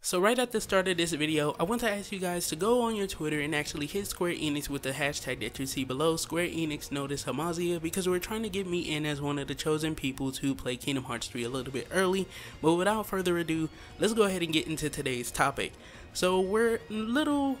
So right at the start of this video, I want to ask you guys to go on your Twitter and actually hit Square Enix with the hashtag that you see below. Square Enix notice Amaziah, because we're trying to get me in as one of the chosen people to play Kingdom Hearts 3 a little bit early. But without further ado, let's go ahead and get into today's topic. So we're a little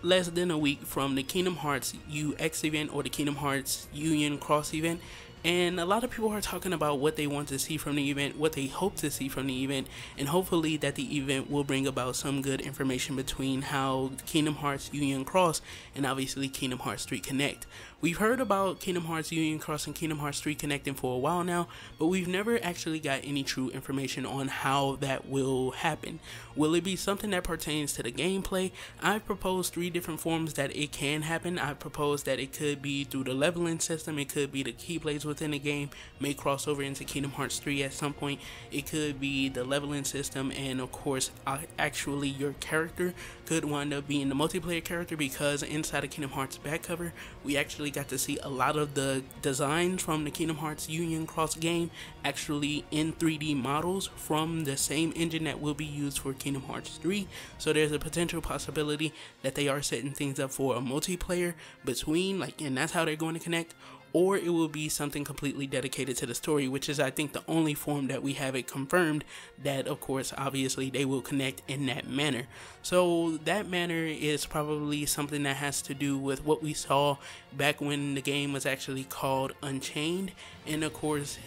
less than a week from the Kingdom Hearts UX event, or the Kingdom Hearts Union Cross event. And a lot of people are talking about what they want to see from the event, what they hope to see from the event, and hopefully that the event will bring about some good information between how Kingdom Hearts Union Cross and obviously Kingdom Hearts 3 Connect. We've heard about Kingdom Hearts Union Cross and Kingdom Hearts 3 connecting for a while now, but we've never actually got any true information on how that will happen. Will it be something that pertains to the gameplay? I've proposed 3 different forms that it can happen. I've proposed that it could be through the leveling system, it could be the keyblades within the game may cross over into Kingdom Hearts 3 at some point, it could be the leveling system, and of course actually your character could wind up being the multiplayer character, because inside of Kingdom Hearts back cover we actually got to see a lot of the designs from the Kingdom Hearts Union Cross game actually in 3D models from the same engine that will be used for Kingdom Hearts 3. So there's a potential possibility that they are setting things up for a multiplayer between, and that's how they're going to connect, or it will be something completely dedicated to the story, which is I think the only form that we have it confirmed that of course obviously they will connect in that manner. So that manner is probably something that has to do with what we saw back when the game was actually called Unchained, and of course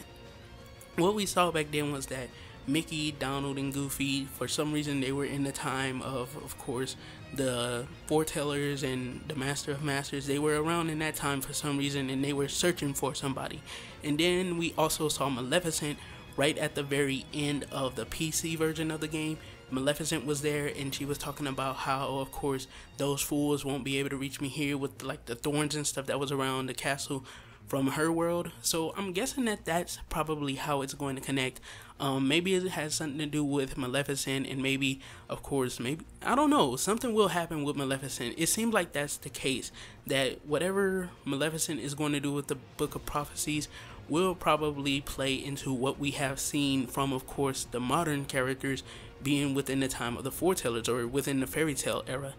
what we saw back then was that Mickey, Donald, and Goofy, for some reason they were in the time of course, the Foretellers and the Master of Masters. They were around in that time for some reason, and they were searching for somebody. And then we also saw Maleficent right at the very end of the PC version of the game. Maleficent was there, and she was talking about how, of course, those fools won't be able to reach me here with the thorns and stuff that was around the castle from her world. So I'm guessing that that's probably how it's going to connect. Maybe it has something to do with Maleficent, and maybe, of course, maybe, I don't know, something will happen with Maleficent. It seems like that's the case, that whatever Maleficent is going to do with the Book of Prophecies will probably play into what we have seen from, of course, the modern characters being within the time of the Foretellers, or within the fairy tale era.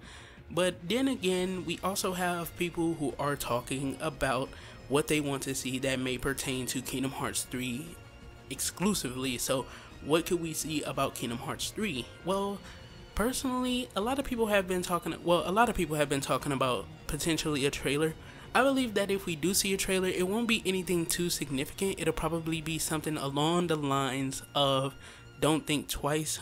But then again, we also have people who are talking about what they want to see that may pertain to Kingdom Hearts 3 exclusively. So what could we see about Kingdom Hearts 3? Well, personally, a lot of people have been talking about potentially a trailer. I believe that if we do see a trailer, it won't be anything too significant. It'll probably be something along the lines of Don't Think Twice.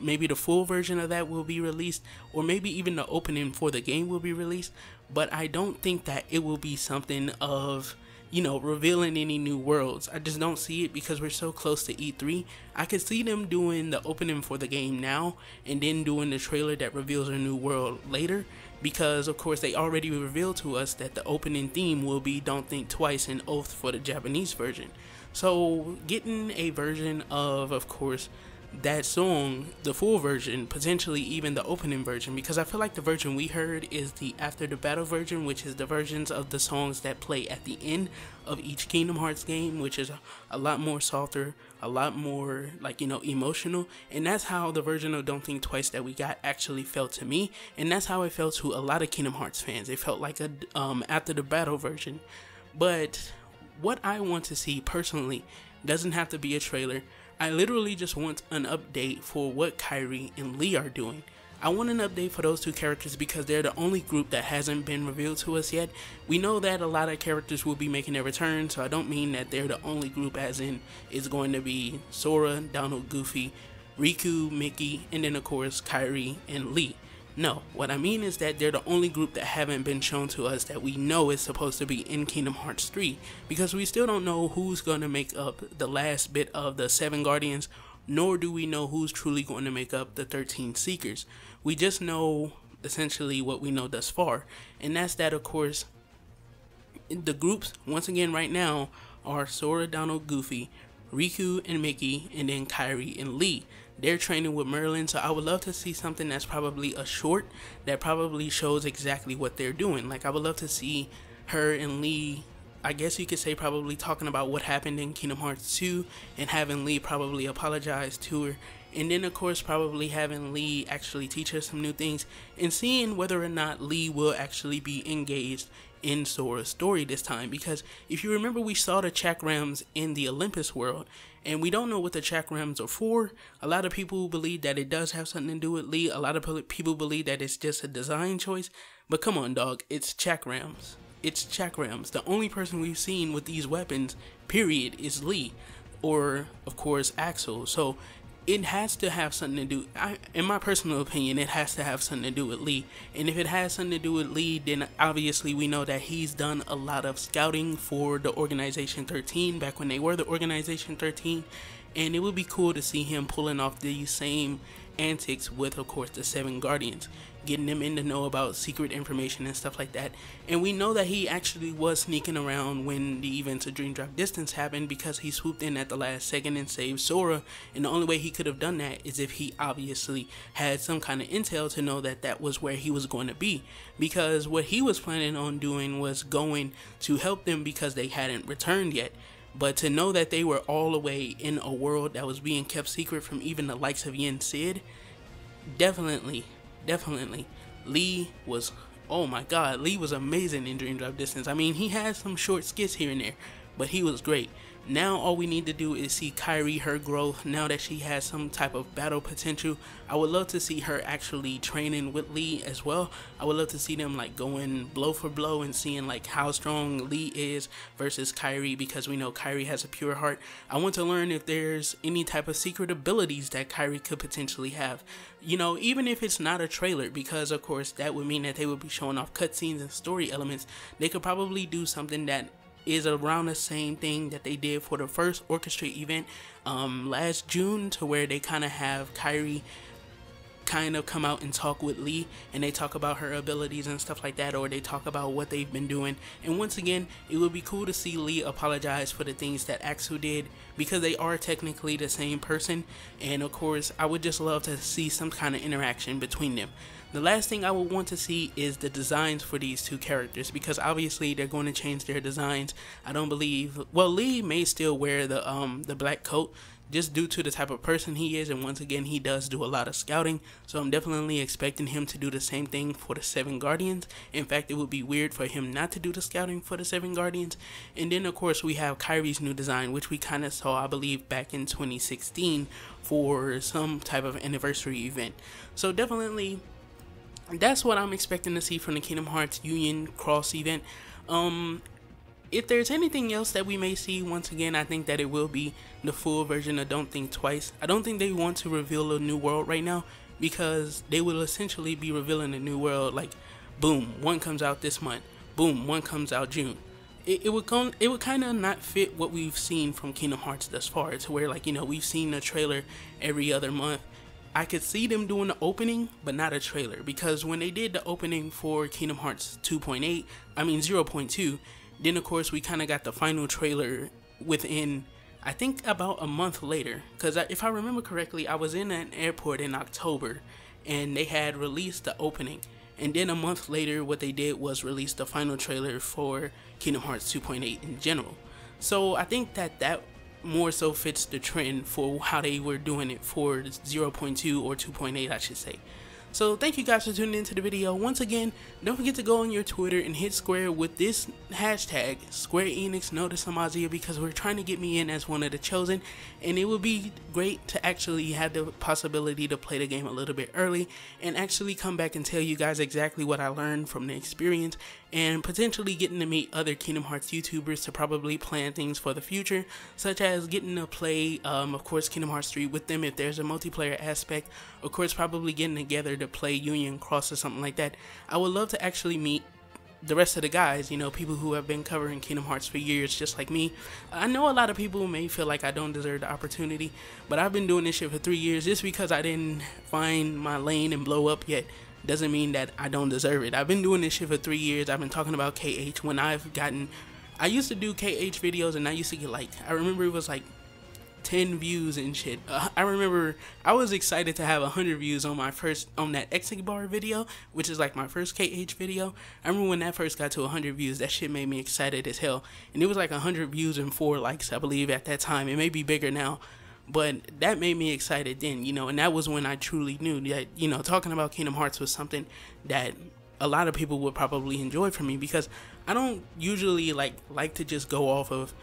Maybe the full version of that will be released, or maybe even the opening for the game will be released. But I don't think that it will be something of, revealing any new worlds. I just don't see it, because we're so close to E3. I could see them doing the opening for the game now, and then doing the trailer that reveals a new world later, because of course they already revealed to us that the opening theme will be Don't Think Twice and Oath for the Japanese version. So getting a version of course, that song, the full version, potentially even the opening version, because I feel like the version we heard is the After the Battle version, which is the versions of the songs that play at the end of each Kingdom Hearts game, which is a lot more softer, a lot more emotional. And that's how the version of Don't Think Twice that we got actually felt to me, and that's how it felt to a lot of Kingdom Hearts fans. It felt like a After the Battle version. But what I want to see personally doesn't have to be a trailer. I literally just want an update for what Kairi and Lea are doing. I want an update for those 2 characters, because they're the only group that hasn't been revealed to us yet. We know that a lot of characters will be making their return, so I don't mean that they're the only group as in it's going to be Sora, Donald, Goofy, Riku, Mickey, and then of course Kairi and Lea. No, what I mean is that they're the only group that haven't been shown to us that we know is supposed to be in Kingdom Hearts 3, because we still don't know who's going to make up the last bit of the 7 Guardians, nor do we know who's truly going to make up the 13 Seekers. We just know essentially what we know thus far, and that's that of course the groups once again right now are Sora, Donald, Goofy, Riku and Mickey, and then Kairi and Lea. They're training with Merlin, so I would love to see something that's probably a short that probably shows exactly what they're doing. I would love to see her and Lea, I guess you could say, probably talking about what happened in Kingdom Hearts 2, and having Lea probably apologize to her and then of course probably having Lea actually teach her some new things, and seeing whether or not Lea will actually be engaged in Sora's story this time. Because if you remember, we saw the chakrams in the Olympus world, and we don't know what the chakrams are for. A lot of people believe that it does have something to do with Lea. A lot of people believe that it's just a design choice. But come on, dog, it's chakrams. It's chakrams. The only person we've seen with these weapons, period, is Lea, or of course Axel. So it has to have something to do, in my personal opinion, it has to have something to do with Lea. And if it has something to do with Lea, then obviously we know that he's done a lot of scouting for the Organization 13 back when they were the Organization 13. And it would be cool to see him pulling off these same antics with, of course, the 7 Guardians, getting them in to know about secret information and stuff like that. And we know that he actually was sneaking around when the events of Dream Drop Distance happened, because he swooped in at the last second and saved Sora. And the only way he could have done that is if he obviously had some kind of intel to know that that was where he was going to be, because what he was planning on doing was going to help them because they hadn't returned yet. But to know that they were all the way in a world that was being kept secret from even the likes of Yen Sid, definitely, Lea was, oh my god, Lea was amazing in Dream Drop Distance. I mean, he had some short skits here and there, but he was great. Now all we need to do is see Kairi, her growth, now that she has some type of battle potential. I would love to see her actually training with Lea as well. I would love to see them like going blow for blow and seeing like how strong Lea is versus Kairi, because we know Kairi has a pure heart. I want to learn if there's any type of secret abilities that Kairi could potentially have. You know, even if it's not a trailer, because of course that would mean that they would be showing off cutscenes and story elements. They could probably do something that is around the same thing that they did for the first Orchestrate event last June, to where they kind of have Kairi kind of come out and talk with Lea, and they talk about her abilities and stuff like that, or they talk about what they've been doing. And once again, it would be cool to see Lea apologize for the things that Axel did, because they are technically the same person. And of course, I would just love to see some kind of interaction between them. The last thing I would want to see is the designs for these two characters, because obviously they're going to change their designs. I don't believe, well, Lea may still wear the black coat, just due to the type of person he is, and once again, he does do a lot of scouting, so I'm definitely expecting him to do the same thing for the 7 Guardians. In fact, it would be weird for him not to do the scouting for the 7 Guardians. And then of course we have Kairi's new design, which we kind of saw, I believe, back in 2016 for some type of anniversary event. So definitely, that's what I'm expecting to see from the Kingdom Hearts Union Cross event. If there's anything else that we may see, once again, I think that it will be the full version of Don't Think Twice. I don't think they want to reveal a new world right now, because they will essentially be revealing a new world like, boom, one comes out this month, boom, one comes out June. It would kind of not fit what we've seen from Kingdom Hearts thus far, to where, like, you know, we've seen a trailer every other month. I could see them doing the opening, but not a trailer, because when they did the opening for Kingdom Hearts 0.2, then of course we kind of got the final trailer within, I think, about a month later. Because if I remember correctly, I was in an airport in October and they had released the opening, and then a month later what they did was release the final trailer for Kingdom Hearts 2.8 in general. So I think that more so fits the trend for how they were doing it for 0.2 or 2.8, I should say. So thank you guys for tuning into the video. Once again, don't forget to go on your Twitter and hit Square with this hashtag, Square Enix Notice Amaziah, because we're trying to get me in as one of the chosen, and it would be great to actually have the possibility to play the game a little bit early and actually come back and tell you guys exactly what I learned from the experience, and potentially getting to meet other Kingdom Hearts YouTubers to probably plan things for the future, such as getting to play, of course, Kingdom Hearts 3 with them if there's a multiplayer aspect. Of course, probably getting together to play Union Cross or something like that. I would love to actually meet the rest of the guys, you know, people who have been covering Kingdom Hearts for years just like me. I know a lot of people may feel like I don't deserve the opportunity, but I've been doing this shit for 3 years. Just because I didn't find my lane and blow up yet doesn't mean that I don't deserve it. I've been doing this shit for 3 years. I've been talking about KH when I used to do KH videos, and I used to get like, I remember it was like 10 views and shit. I remember I was excited to have 100 views on that Exit Bar video, which is like my first KH video. I remember when that first got to 100 views, that shit made me excited as hell. And it was like 100 views and 4 likes, I believe, at that time. It may be bigger now. but that made me excited then, and that was when I truly knew that, talking about Kingdom Hearts was something that a lot of people would probably enjoy from me, because I don't usually like to just go off of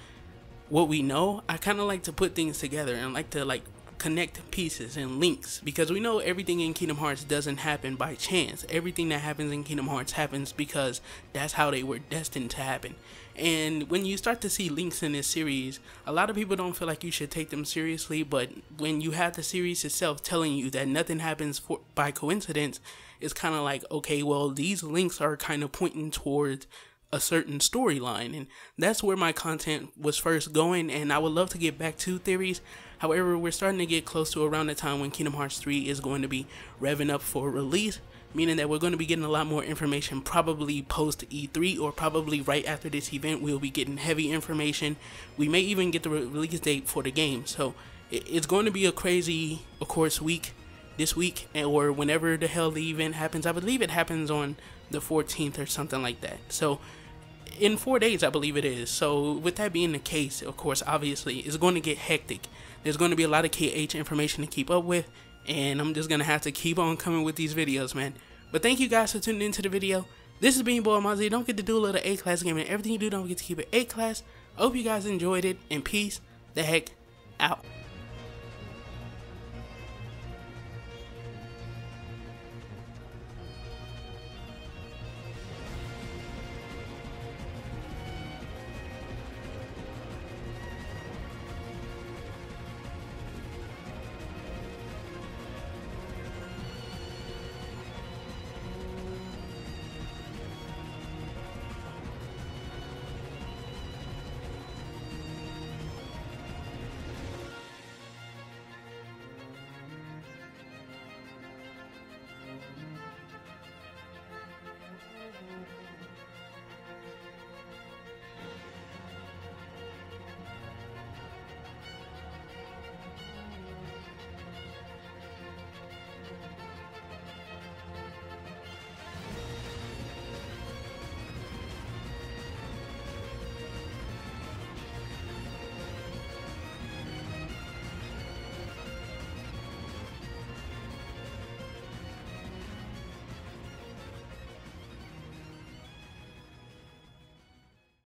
what we know. I kind of like to put things together and like to connect pieces and links, because we know everything in Kingdom Hearts doesn't happen by chance. Everything that happens in Kingdom Hearts happens because that's how they were destined to happen. And when you start to see links in this series, a lot of people don't feel like you should take them seriously, but when you have the series itself telling you that nothing happens by coincidence, it's kind of like, okay, well, these links are kind of pointing towards a certain storyline, and that's where my content was first going, and I would love to get back to theories. However, we're starting to get close to around the time when Kingdom Hearts 3 is going to be revving up for release, meaning that we're going to be getting a lot more information probably post E3, or probably right after this event. We'll be getting heavy information. We may even get the release date for the game, so it's going to be a crazy, of course, week this week, or whenever the hell the event happens. I believe it happens on the 14th or something like that, so in 4 days I believe it is. So with that being the case, of course, obviously it's going to get hectic. There's going to be a lot of KH information to keep up with, and I'm just going to have to keep on coming with these videos, man. But thank you guys for tuning into the video. This is being boy Amaziah. Don't forget to do a little A-class gaming. Everything you do, don't forget to keep it A-class. I hope you guys enjoyed it, and peace the heck out.